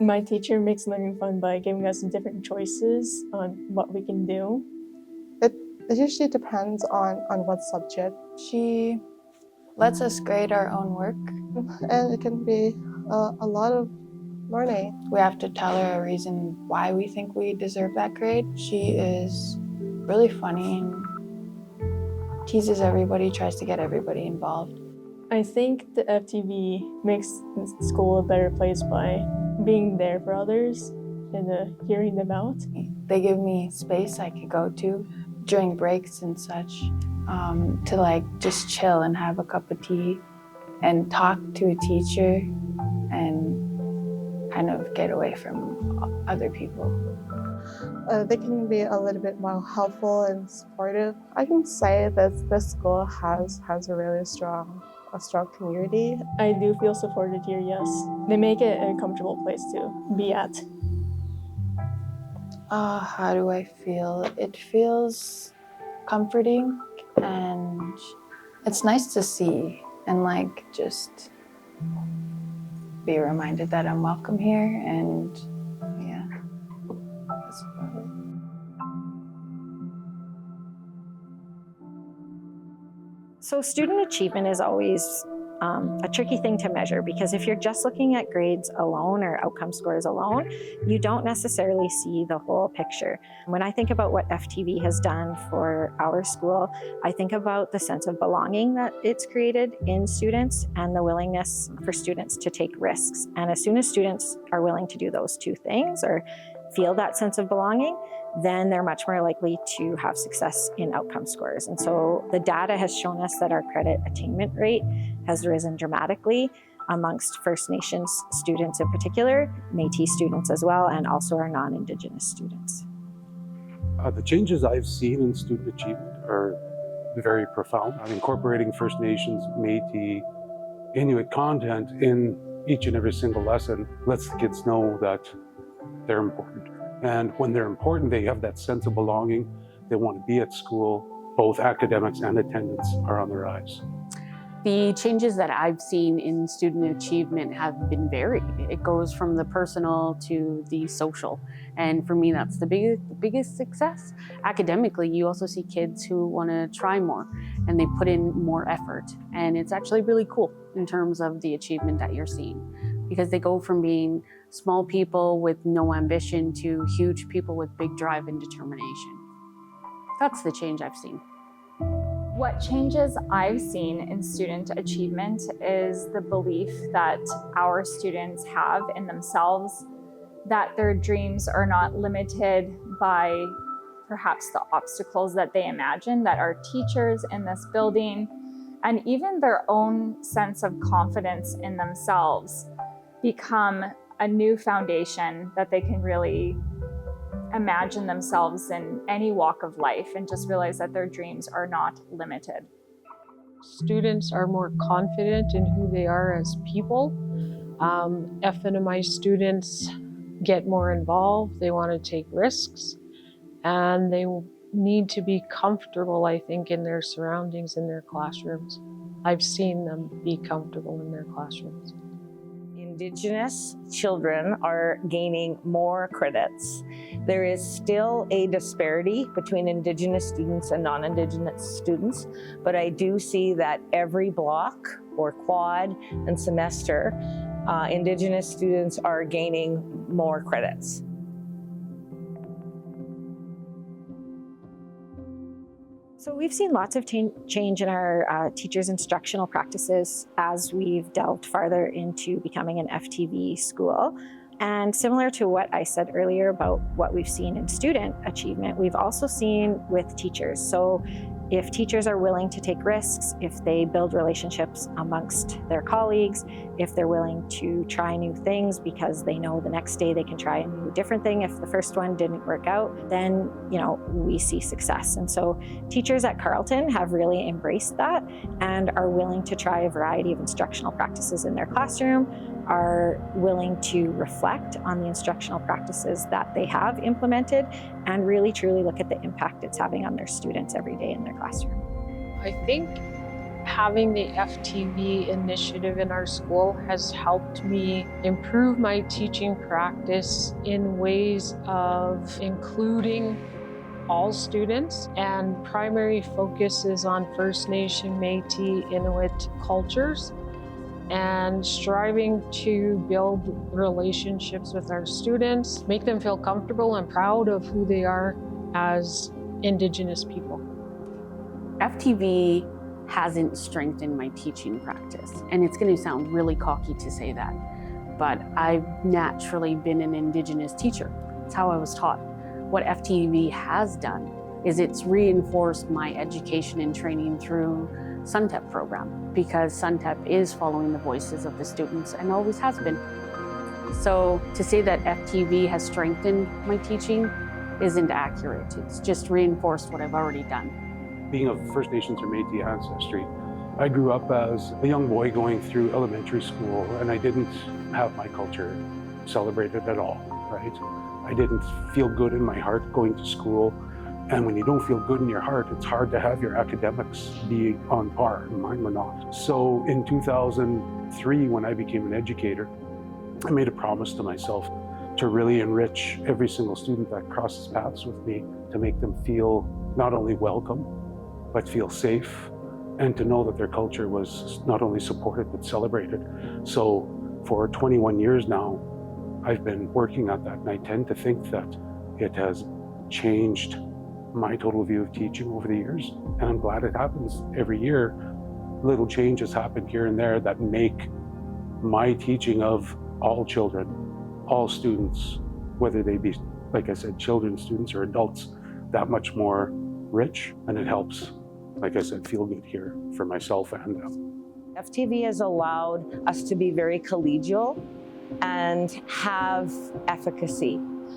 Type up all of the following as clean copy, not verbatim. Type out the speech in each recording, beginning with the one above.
My teacher makes learning fun by giving us different choices on what we can do. It usually depends on what subject. She lets us grade our own work. And it can be a lot of learning. We have to tell her a reason why we think we deserve that grade. She is really funny and teases everybody, tries to get everybody involved. I think the FTV makes school a better place by being there for others and hearing them out. They give me space I could go to during breaks and such to like just chill and have a cup of tea and talk to a teacher and kind of get away from other people. They can be a little bit more helpful and supportive. I can say that this school has a really strong community. I do feel supported here, yes. They make it a comfortable place to be at. How do I feel? It feels comforting and it's nice to see and like just be reminded that I'm welcome here and yeah, that's about it. So student achievement is always a tricky thing to measure because if you're just looking at grades alone or outcome scores alone, you don't necessarily see the whole picture. When I think about what FTV has done for our school, I think about the sense of belonging that it's created in students and the willingness for students to take risks. And as soon as students are willing to do those two things or feel that sense of belonging, then they're much more likely to have success in outcome scores. And so the data has shown us that our credit attainment rate has risen dramatically amongst First Nations students in particular, Métis students as well, and also our non-Indigenous students. The changes I've seen in student achievement are very profound. Incorporating First Nations, Métis, Inuit content in each and every single lesson lets the kids know that they're important. And when they're important, they have that sense of belonging. They want to be at school. Both academics and attendance are on the rise. The changes that I've seen in student achievement have been varied. It goes from the personal to the social. And for me, that's the biggest success. Academically, you also see kids who want to try more and they put in more effort. And it's actually really cool in terms of the achievement that you're seeing, because they go from being small people with no ambition to huge people with big drive and determination. That's the change I've seen. What changes I've seen in student achievement is the belief that our students have in themselves, that their dreams are not limited by perhaps the obstacles that they imagine, that our teachers in this building, and even their own sense of confidence in themselves become a new foundation that they can really imagine themselves in any walk of life and just realize that their dreams are not limited. Students are more confident in who they are as people. FNMI students get more involved, they want to take risks, and they need to be comfortable, I think, in their surroundings, in their classrooms. I've seen them be comfortable in their classrooms. Indigenous children are gaining more credits. There is still a disparity between Indigenous students and non-Indigenous students, but I do see that every block or quad and semester, Indigenous students are gaining more credits. So we've seen lots of change in our teachers' instructional practices as we've delved farther into becoming an FTV school. And similar to what I said earlier about what we've seen in student achievement, we've also seen with teachers. So if teachers are willing to take risks, if they build relationships amongst their colleagues, if they're willing to try new things because they know the next day they can try a new different thing if the first one didn't work out, then we see success. And so teachers at Carlton have really embraced that and are willing to try a variety of instructional practices in their classroom, are willing to reflect on the instructional practices that they have implemented and really truly look at the impact it's having on their students every day in their classroom. I think Having the FTV initiative in our school has helped me improve my teaching practice in ways of including all students, and primary focus is on First Nation, Métis, Inuit cultures, and striving to build relationships with our students, make them feel comfortable and proud of who they are as Indigenous people. FTV hasn't strengthened my teaching practice, and it's going to sound really cocky to say that, but I've naturally been an Indigenous teacher. It's how I was taught. What FTV has done is it's reinforced my education and training through SUNTEP program, because SUNTEP is following the voices of the students and always has been. So to say that FTV has strengthened my teaching isn't accurate. It's just reinforced what I've already done. Being of First Nations or Métis ancestry, I grew up as a young boy going through elementary school, and I didn't have my culture celebrated at all, right? I didn't feel good in my heart going to school. And when you don't feel good in your heart, it's hard to have your academics be on par, and mine were not. So in 2003, when I became an educator, I made a promise to myself to really enrich every single student that crosses paths with me, to make them feel not only welcome, but feel safe, and to know that their culture was not only supported, but celebrated. So for 21 years now, I've been working at that, and I tend to think that it has changed my total view of teaching over the years. And I'm glad it happens every year. Little changes happen here and there that make my teaching of all children, all students, whether they be, like I said, children, students, or adults, that much more rich. And it helps, like I said, feel good here for myself and them. FTV has allowed us to be very collegial and have efficacy,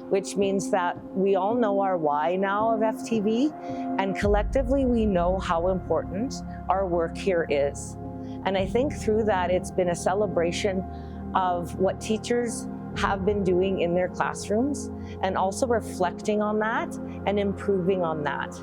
which means that we all know our why now of FTV, and collectively we know how important our work here is. And I think through that, it's been a celebration of what teachers have been doing in their classrooms, and also reflecting on that and improving on that.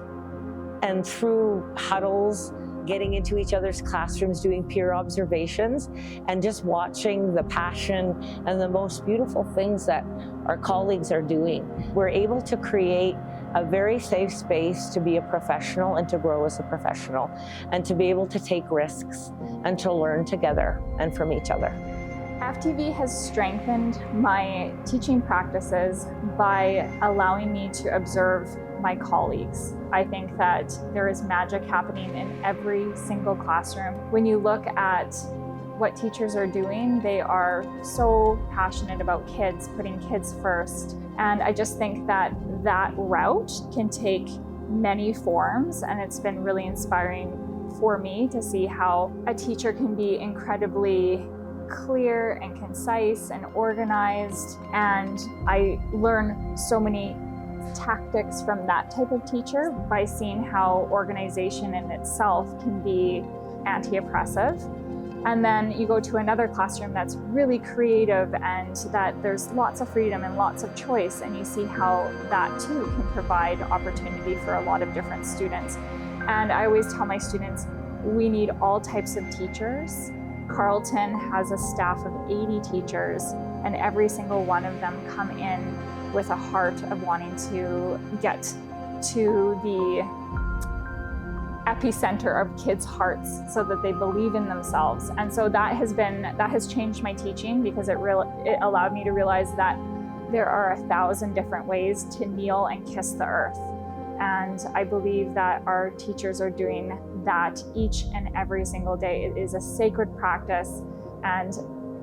And through huddles, getting into each other's classrooms, doing peer observations, and just watching the passion and the most beautiful things that our colleagues are doing. We're able to create a very safe space to be a professional and to grow as a professional, and to be able to take risks and to learn together and from each other. FTV has strengthened my teaching practices by allowing me to observe my colleagues. I think that there is magic happening in every single classroom. When you look at what teachers are doing, they are so passionate about kids, putting kids first. And I just think that that route can take many forms, and it's been really inspiring for me to see how a teacher can be incredibly clear and concise and organized. And I learn so many tactics from that type of teacher by seeing how organization in itself can be anti-oppressive. And then you go to another classroom that's really creative and that there's lots of freedom and lots of choice, and you see how that too can provide opportunity for a lot of different students. And I always tell my students, we need all types of teachers. Carlton has a staff of 80 teachers, and every single one of them come in with a heart of wanting to get to the epicenter of kids' hearts so that they believe in themselves. And so that has changed my teaching, because it allowed me to realize that there are 1,000 different ways to kneel and kiss the earth. And I believe that our teachers are doing that each and every single day. It is a sacred practice. And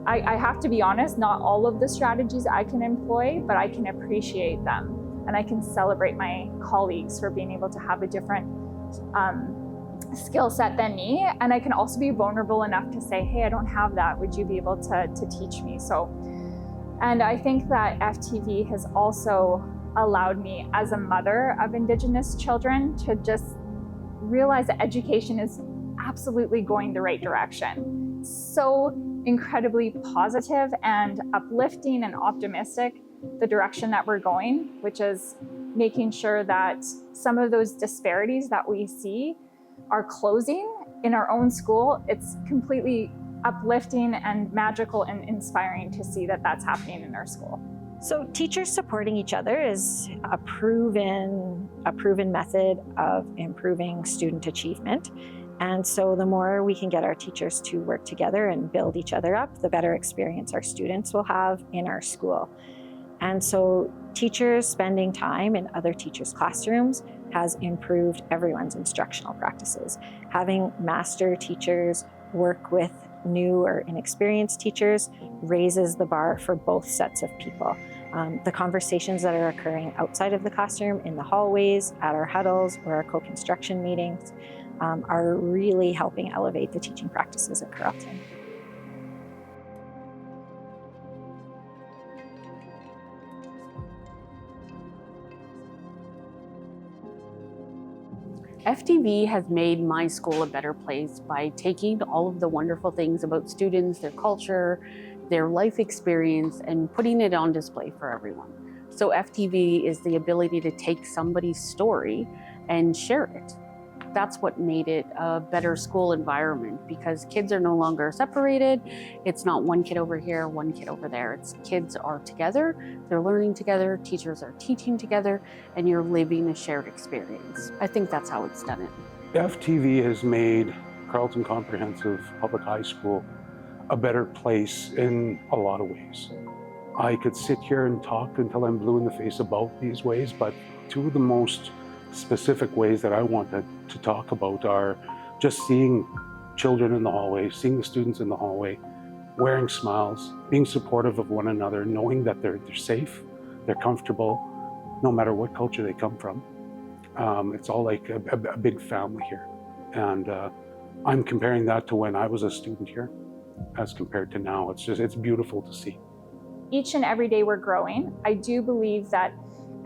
I have to be honest, not all of the strategies I can employ, but I can appreciate them. And I can celebrate my colleagues for being able to have a different skill set than me. And I can also be vulnerable enough to say, hey, I don't have that. Would you be able to teach me? And I think that FTV has also allowed me, as a mother of Indigenous children, to just realize that education is absolutely going the right direction. So incredibly positive and uplifting and optimistic, the direction that we're going, which is making sure that some of those disparities that we see are closing in our own school, it's completely uplifting and magical and inspiring to see that that's happening in our school. So teachers supporting each other is a proven method of improving student achievement. And so the more we can get our teachers to work together and build each other up, the better experience our students will have in our school. And so teachers spending time in other teachers' classrooms has improved everyone's instructional practices. Having master teachers work with new or inexperienced teachers raises the bar for both sets of people. The conversations that are occurring outside of the classroom, in the hallways, at our huddles, or our co-construction meetings, are really helping elevate the teaching practices at Carlton. FTV has made my school a better place by taking all of the wonderful things about students, their culture, their life experience, and putting it on display for everyone. So FTV is the ability to take somebody's story and share it. That's what made it a better school environment, because kids are no longer separated. It's not one kid over here, one kid over there. It's kids are together, they're learning together, teachers are teaching together, and you're living a shared experience. I think that's how it's done it. FTV has made Carlton Comprehensive Public High School a better place in a lot of ways. I could sit here and talk until I'm blue in the face about these ways, but two of the most specific ways that I want to talk about are just seeing children in the hallway, seeing the students in the hallway, wearing smiles, being supportive of one another, knowing that they're safe, they're comfortable, no matter what culture they come from. It's all like a big family here. And I'm comparing that to when I was a student here as compared to now. It's beautiful to see. Each and every day we're growing. I do believe that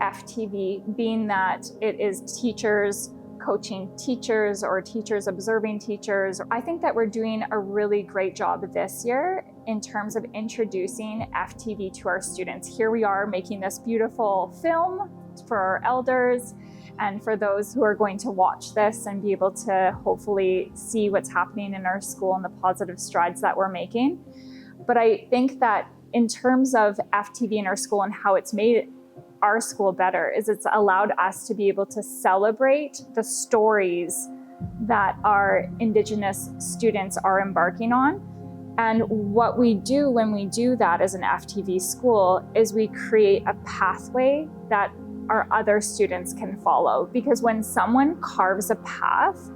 FTV, being that it is teachers coaching teachers or teachers observing teachers, I think that we're doing a really great job this year in terms of introducing FTV to our students. Here we are making this beautiful film for our elders and for those who are going to watch this and be able to hopefully see what's happening in our school and the positive strides that we're making. But I think that in terms of FTV in our school and how it's made our school better is it's allowed us to be able to celebrate the stories that our Indigenous students are embarking on. And what we do when we do that as an FTV school is we create a pathway that our other students can follow. Because when someone carves a path,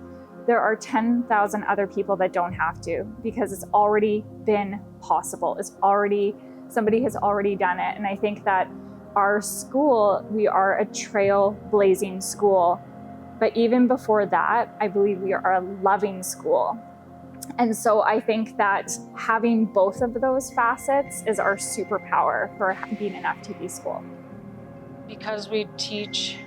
there are 10,000 other people that don't have to, because it's already been possible. Somebody has already done it. And I think that our school, we are a trailblazing school. But even before that, I believe we are a loving school. And so I think that having both of those facets is our superpower for being an FTV school. Because we teach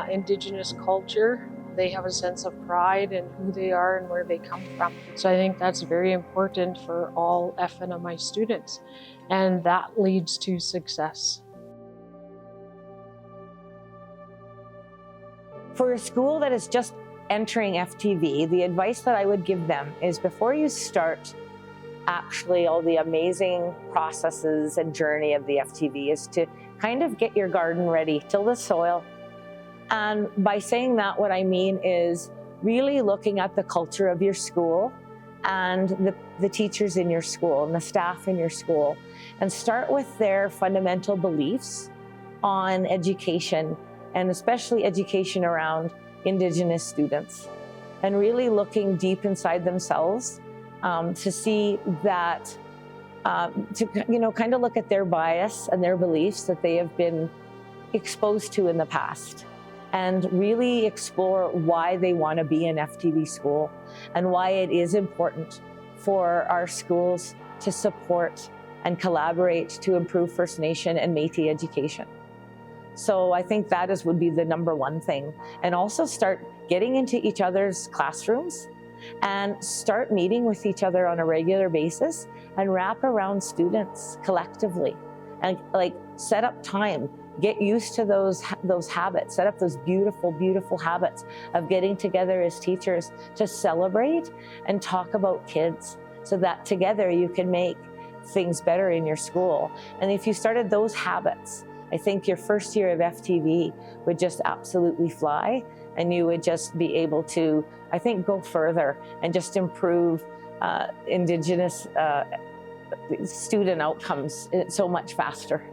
Indigenous culture, they have a sense of pride in who they are and where they come from. So I think that's very important for all FNMI students, and that leads to success. For a school that is just entering FTV, the advice that I would give them is before you start actually all the amazing processes and journey of the FTV is to kind of get your garden ready, till the soil. And by saying that, what I mean is really looking at the culture of your school and the teachers in your school and the staff in your school, and start with their fundamental beliefs on education, and especially education around Indigenous students, and really looking deep inside themselves to see that, to kind of look at their bias and their beliefs that they have been exposed to in the past, and really explore why they want to be an FTV school and why it is important for our schools to support and collaborate to improve First Nation and Métis education. So I think that would be the number one thing. And also start getting into each other's classrooms and start meeting with each other on a regular basis and wrap around students collectively and like set up time get used to those habits, set up those beautiful, beautiful habits of getting together as teachers to celebrate and talk about kids so that together you can make things better in your school. And if you started those habits, I think your first year of FTV would just absolutely fly, and you would just be able to, I think, go further and just improve Indigenous student outcomes so much faster.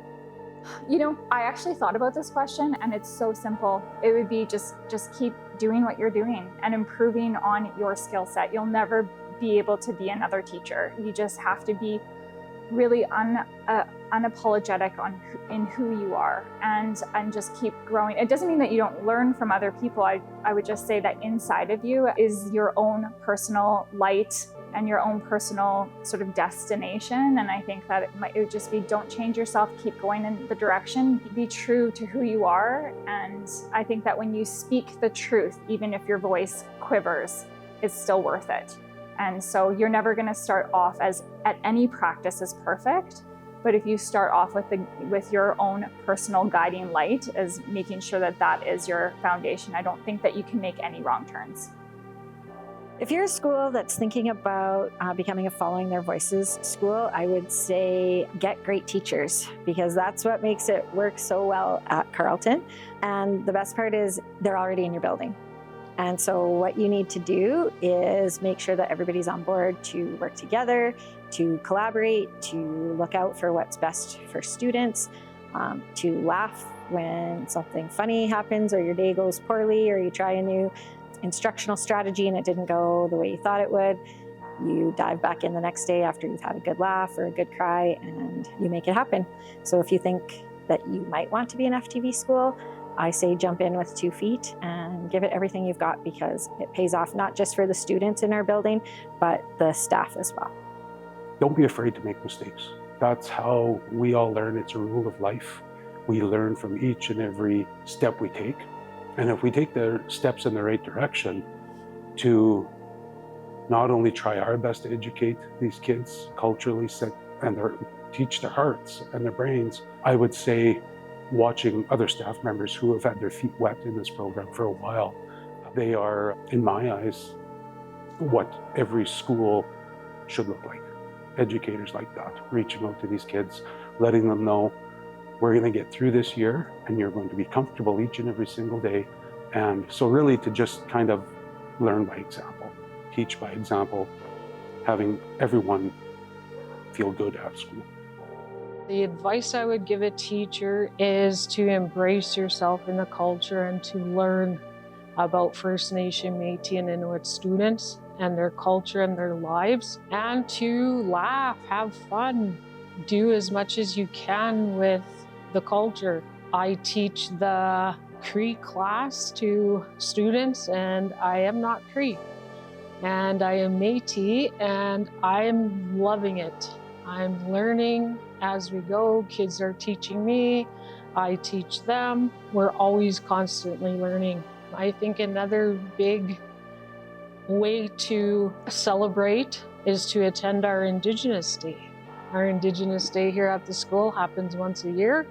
You know, I actually thought about this question, and it's so simple. It would be just keep doing what you're doing and improving on your skill set. You'll never be able to be another teacher. You just have to be really unapologetic in who you are, and just keep growing. It doesn't mean that you don't learn from other people. I would just say that inside of you is your own personal light and your own personal sort of destination. And I think that it would just be, don't change yourself, keep going in the direction, be true to who you are. And I think that when you speak the truth, even if your voice quivers, it's still worth it. And so you're never going to start off at any practice as perfect, but if you start off with your own personal guiding light as making sure that is your foundation, I don't think that you can make any wrong turns. If you're a school that's thinking about becoming a Following Their Voices school, I would say get great teachers, because that's what makes it work so well at Carlton. And the best part is they're already in your building. And so what you need to do is make sure that everybody's on board to work together, to collaborate, to look out for what's best for students, to laugh when something funny happens or your day goes poorly or you try a new instructional strategy and it didn't go the way you thought it would. You dive back in the next day after you've had a good laugh or a good cry, and you make it happen. So if you think that you might want to be an FTV school, I say jump in with 2 feet and give it everything you've got, because it pays off not just for the students in our building, but the staff as well. Don't be afraid to make mistakes. That's how we all learn. It's a rule of life. We learn from each and every step we take. And if we take the steps in the right direction to not only try our best to educate these kids culturally and teach their hearts and their brains, I would say watching other staff members who have had their feet wet in this program for a while, they are, in my eyes, what every school should look like. Educators like that, reaching out to these kids, letting them know, we're going to get through this year and you're going to be comfortable each and every single day. And so really to just kind of learn by example, teach by example, having everyone feel good at school. The advice I would give a teacher is to embrace yourself in the culture and to learn about First Nation, Métis and Inuit students and their culture and their lives, and to laugh, have fun, do as much as you can with the culture. I teach the Cree class to students, and I am not Cree. And I am Métis, and I'm loving it. I'm learning as we go. Kids are teaching me, I teach them. We're always constantly learning. I think another big way to celebrate is to attend our Indigenous Day. Our Indigenous Day here at the school happens once a year,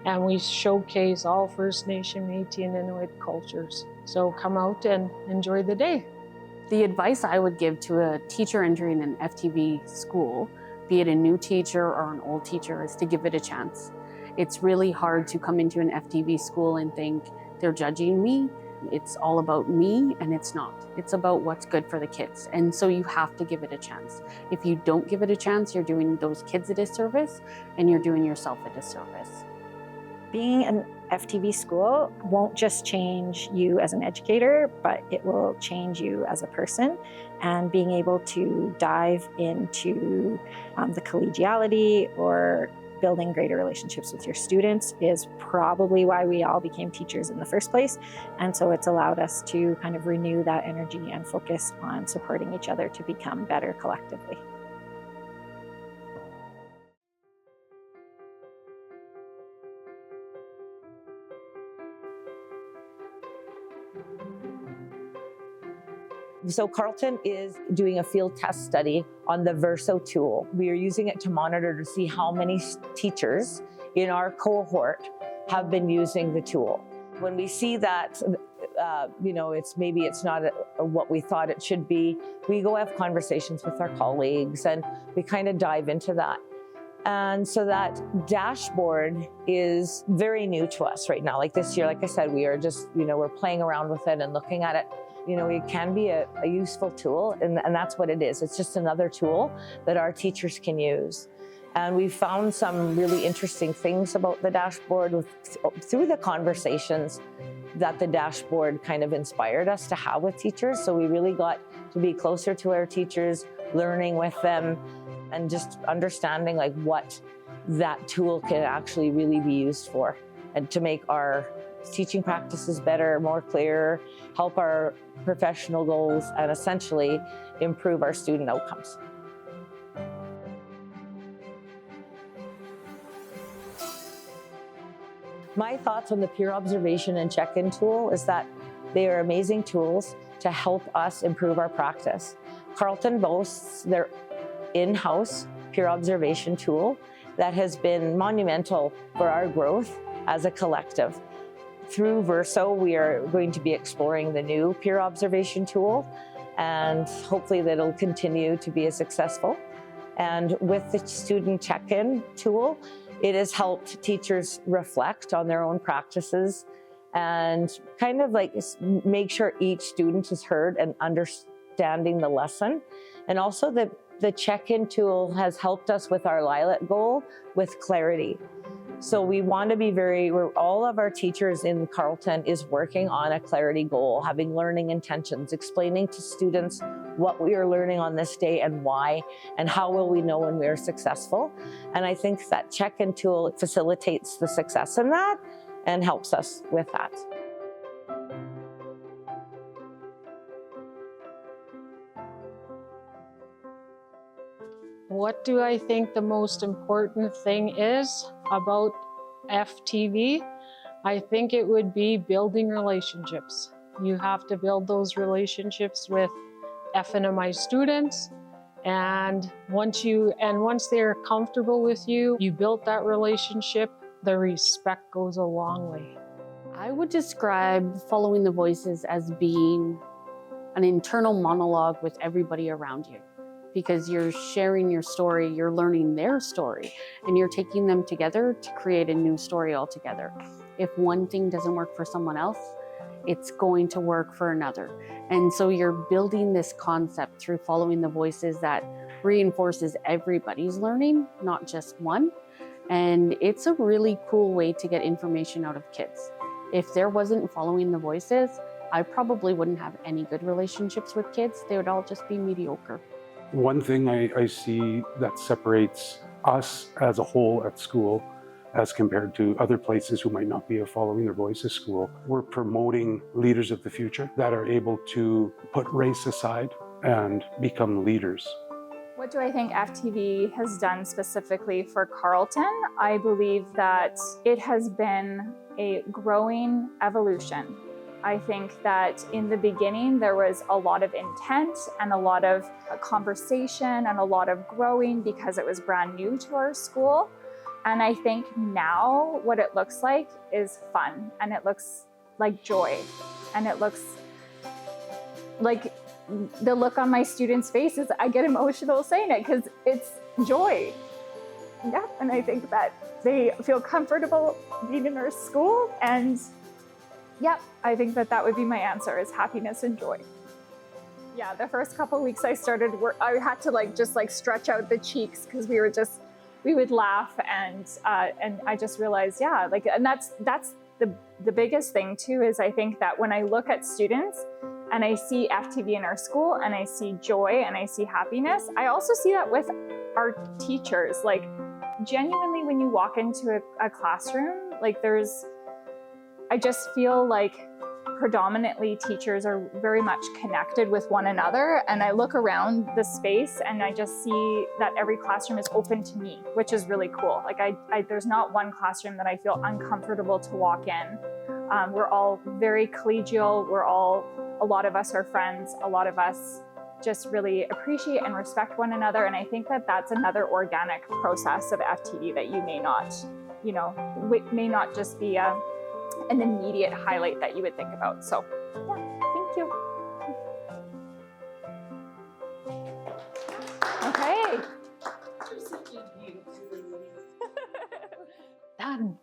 and we showcase all First Nation, Métis and Inuit cultures. So come out and enjoy the day. The advice I would give to a teacher entering an FTV school, be it a new teacher or an old teacher, is to give it a chance. It's really hard to come into an FTV school and think they're judging me. It's all about me, and it's not. It's about what's good for the kids. And so you have to give it a chance. If you don't give it a chance, you're doing those kids a disservice, and you're doing yourself a disservice. Being an FTV school won't just change you as an educator, but it will change you as a person. And being able to dive into the collegiality or building greater relationships with your students is probably why we all became teachers in the first place. And so it's allowed us to kind of renew that energy and focus on supporting each other to become better collectively. So Carlton is doing a field test study on the Verso tool. We are using it to monitor to see how many teachers in our cohort have been using the tool. When we see that, it's not what we thought it should be, we go have conversations with our colleagues and we kind of dive into that. And so that dashboard is very new to us right now. Like this year, like I said, we are just, we're playing around with it and looking at it. It can be a useful tool, and that's what it is. It's just another tool that our teachers can use. And we found some really interesting things about the dashboard through the conversations that the dashboard kind of inspired us to have with teachers. So we really got to be closer to our teachers, learning with them, and just understanding like what that tool can actually really be used for, and to make our teaching practices better, more clear, help our professional goals, and essentially improve our student outcomes. My thoughts on the peer observation and check-in tool is that they are amazing tools to help us improve our practice. Carlton boasts their in-house peer observation tool that has been monumental for our growth as a collective. Through Verso, we are going to be exploring the new peer observation tool, and hopefully that'll continue to be as successful. And with the student check-in tool, it has helped teachers reflect on their own practices and kind of like make sure each student is heard and understanding the lesson. And also the check-in tool has helped us with our Lilac goal with clarity. So we want to be all of our teachers in Carlton is working on a clarity goal, having learning intentions, explaining to students what we are learning on this day and why, and how will we know when we are successful. And I think that check-in tool facilitates the success in that and helps us with that. What do I think the most important thing is about FTV? I think it would be building relationships. You have to build those relationships with FNMI students, and once they're comfortable with you, you built that relationship, the respect goes a long way. I would describe following the voices as being an internal monologue with everybody around you, because you're sharing your story, you're learning their story, and you're taking them together to create a new story altogether. If one thing doesn't work for someone else, it's going to work for another. And so you're building this concept through following the voices that reinforces everybody's learning, not just one. And it's a really cool way to get information out of kids. If there wasn't following the voices, I probably wouldn't have any good relationships with kids. They would all just be mediocre. One thing I see that separates us as a whole at school as compared to other places who might not be a following their voices school, we're promoting leaders of the future that are able to put race aside and become leaders. What do I think FTV has done specifically for Carlton? I believe that it has been a growing evolution. I think that in the beginning, there was a lot of intent and a lot of conversation and a lot of growing because it was brand new to our school. And I think now what it looks like is fun, and it looks like joy, and it looks like the look on my students' faces, I get emotional saying it because it's joy. Yeah, and I think that they feel comfortable being in our school, and yeah, I think that would be my answer, is happiness and joy. Yeah, the first couple of weeks I started work, I had to just stretch out the cheeks because we would laugh, and I just realized, yeah, and that's the biggest thing too, is I think that when I look at students and I see FTV in our school and I see joy and I see happiness, I also see that with our teachers. Genuinely, when you walk into a classroom, I just feel like predominantly teachers are very much connected with one another. And I look around the space and I just see that every classroom is open to me, which is really cool. There's not one classroom that I feel uncomfortable to walk in. We're all very collegial. A lot of us are friends. A lot of us just really appreciate and respect one another. And I think that that's another organic process of FTV that you may not you know, may not just be an immediate highlight that you would think about. So yeah, thank you. Okay. Done.